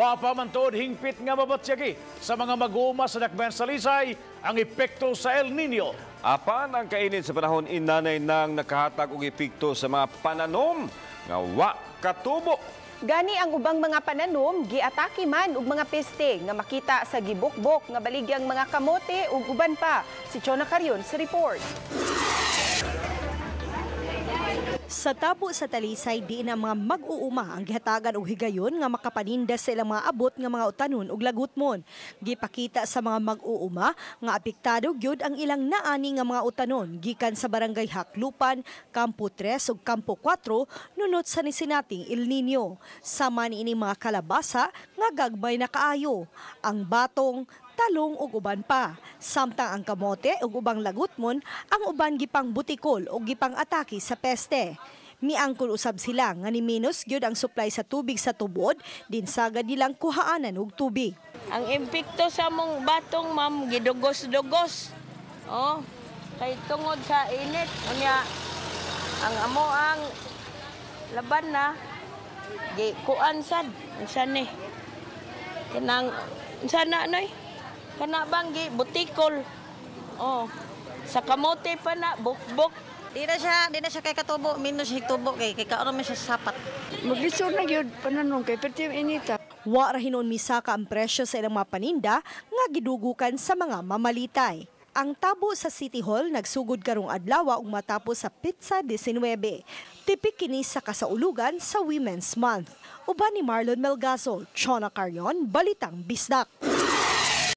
Wa pa man tuod hingpit nga mabatsyagi sa mga mag-uuma sa dakbayan sa Lisay ang epekto sa El Nino. Apan ang kainit sa panahon inanay nang nakahatag og epekto sa mga pananom nga wa katubo. Gani ang ubang mga pananom giatake man og mga peste nga makita sa gibukbok nga baligyang mga kamote ug uban pa. Si Chona Carion sa report. Sa tabo sa Talisay, di na mga mag-uuma ang gihatagan og higayon nga makapaninda sa ilang mga abot nga mga utanon ug lagutmon. Gipakita sa mga mag-uuma nga apektado gyud ang ilang naani nga mga utanon gikan sa barangay Haklupan, Kampo 3 ug Kampo 4 nunot sa nisinating El Nino. Sama niini mga kalabasa nga gagmay na kaayo. Ang batong, talong ug uban pa. Samtang ang kamote ug ubang lagutmon ang uban gipang butikol ug gipang atake sa peste. Miangkol usab sila nga ni minus gyud ang supply sa tubig sa tubod din sagad nilang kuhaanan og tubig. Ang impekto sa mong batong ma'am gidugos-dugos. Oh, kay tungod sa init unya ang amo ang laban na gi kuan sad unsa ni kanang sana noy kana banggi butikol. Oh, sa kamote pa na bukbok. Di na siya kay katubo, minus siya tubo kay karon man siya sapat. Maglisod na gyud pananong kay perti inita. Wa ra hinon misaka ang presyo sa ilang mga paninda nga gidugukan sa mga mamalitay. Ang tabo sa City Hall nagsugod karong adlaw ug matapos sa Pizza 19. Tipik kini sa kasaulugan sa Women's Month. Uban ni Marlon Melgazo, Chona Carion, Balitang Bisdak.